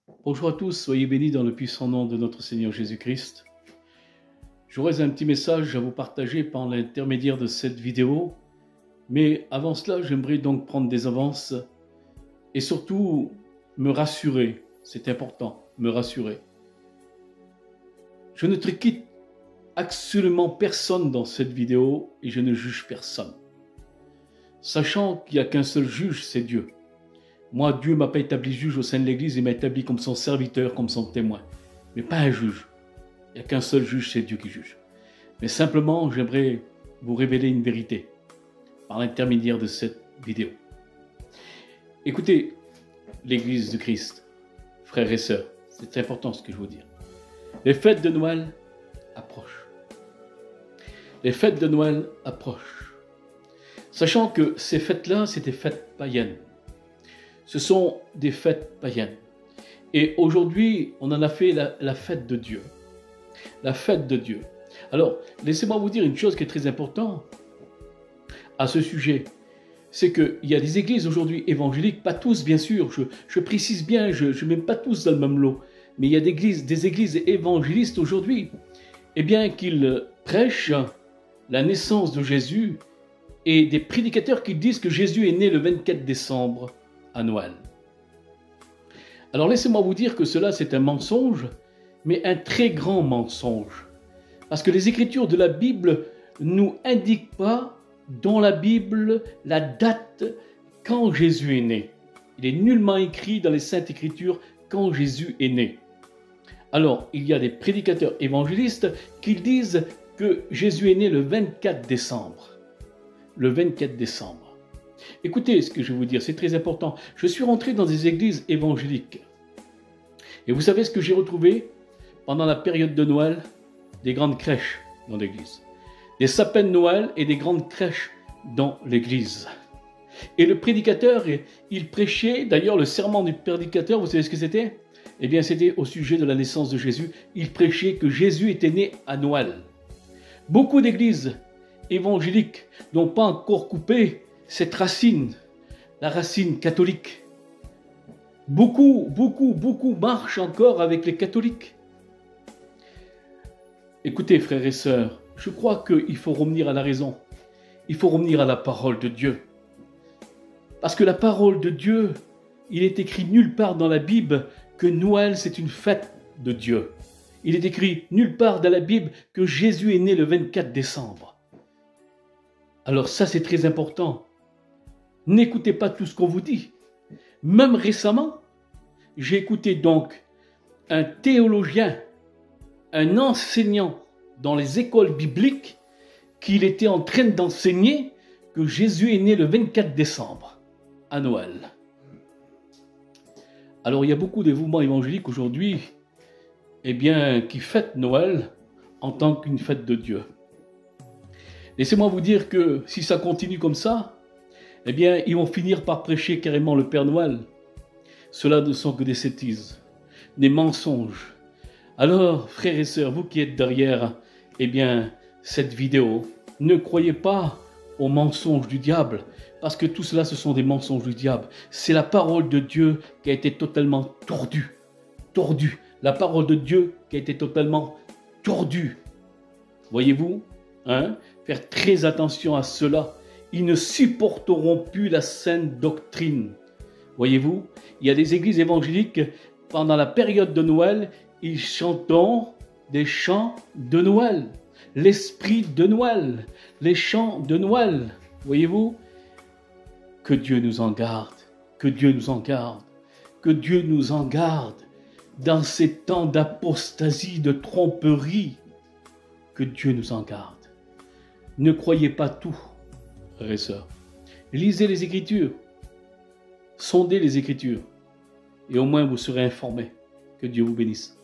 Bonjour à tous, soyez bénis dans le puissant nom de notre Seigneur Jésus-Christ. J'aurais un petit message à vous partager par l'intermédiaire de cette vidéo, mais avant cela, j'aimerais donc prendre des avances et surtout me rassurer. C'est important, me rassurer. Je ne quitte absolument personne dans cette vidéo et je ne juge personne. Sachant qu'il n'y a qu'un seul juge, c'est Dieu. Moi, Dieu ne m'a pas établi juge au sein de l'Église, il m'a établi comme son serviteur, comme son témoin. Mais pas un juge. Il n'y a qu'un seul juge, c'est Dieu qui juge. Mais simplement, j'aimerais vous révéler une vérité par l'intermédiaire de cette vidéo. Écoutez, l'Église du Christ, frères et sœurs, c'est important ce que je veux dire. Les fêtes de Noël approchent. Les fêtes de Noël approchent. Sachant que ces fêtes-là, c'est des fêtes païennes. Ce sont des fêtes païennes. Et aujourd'hui, on en a fait la fête de Dieu. La fête de Dieu. Alors, laissez-moi vous dire une chose qui est très importante à ce sujet. C'est qu'il y a des églises aujourd'hui évangéliques, pas tous bien sûr, je précise bien, je ne mets pas tous dans le même lot, mais il y a des églises évangélistes aujourd'hui, eh bien qu'ils prêchent la naissance de Jésus et des prédicateurs qui disent que Jésus est né le 24 décembre à Noël. Alors laissez-moi vous dire que cela c'est un mensonge, mais un très grand mensonge. Parce que les Écritures de la Bible nous indiquent pas dans la Bible la date quand Jésus est né. Il est nullement écrit dans les Saintes Écritures quand Jésus est né. Alors, il y a des prédicateurs évangélistes qui disent que Jésus est né le 24 décembre. Le 24 décembre. Écoutez ce que je vais vous dire, c'est très important. Je suis rentré dans des églises évangéliques. Et vous savez ce que j'ai retrouvé pendant la période de Noël? Des grandes crèches dans l'église. Des sapins de Noël et des grandes crèches dans l'église. Et le prédicateur, il prêchait, d'ailleurs le serment du prédicateur, vous savez ce que c'était? Eh bien c'était au sujet de la naissance de Jésus. Il prêchait que Jésus était né à Noël. Beaucoup d'églises évangéliques n'ont pas encore coupé cette racine, la racine catholique. Beaucoup marchent encore avec les catholiques. Écoutez, frères et sœurs, je crois qu'il faut revenir à la raison. Il faut revenir à la parole de Dieu. Parce que la parole de Dieu, il est écrit nulle part dans la Bible que Noël, c'est une fête de Dieu. Il est écrit nulle part dans la Bible que Jésus est né le 24 décembre. Alors ça, c'est très important. N'écoutez pas tout ce qu'on vous dit. Même récemment, j'ai écouté donc un théologien, un enseignant dans les écoles bibliques, qu'il était en train d'enseigner que Jésus est né le 24 décembre, à Noël. Alors il y a beaucoup de mouvements évangéliques aujourd'hui, eh bien, qui fêtent Noël en tant qu'une fête de Dieu. Laissez-moi vous dire que si ça continue comme ça, eh bien, ils vont finir par prêcher carrément le Père Noël. Cela ne sont que des sottises, des mensonges. Alors, frères et sœurs, vous qui êtes derrière, eh bien, cette vidéo, ne croyez pas aux mensonges du diable, parce que tout cela, ce sont des mensonges du diable. C'est la parole de Dieu qui a été totalement tordue. Tordue. La parole de Dieu qui a été totalement tordue. Voyez-vous, hein? Faire très attention à cela. Ils ne supporteront plus la sainte doctrine. Voyez-vous, il y a des églises évangéliques, pendant la période de Noël, ils chantent des chants de Noël. L'esprit de Noël, les chants de Noël. Voyez-vous, que Dieu nous en garde, que Dieu nous en garde, que Dieu nous en garde dans ces temps d'apostasie, de tromperie. Que Dieu nous en garde. Ne croyez pas tout, frères et sœurs. Lisez les Écritures. Sondez les Écritures. Et au moins vous serez informés. Que Dieu vous bénisse.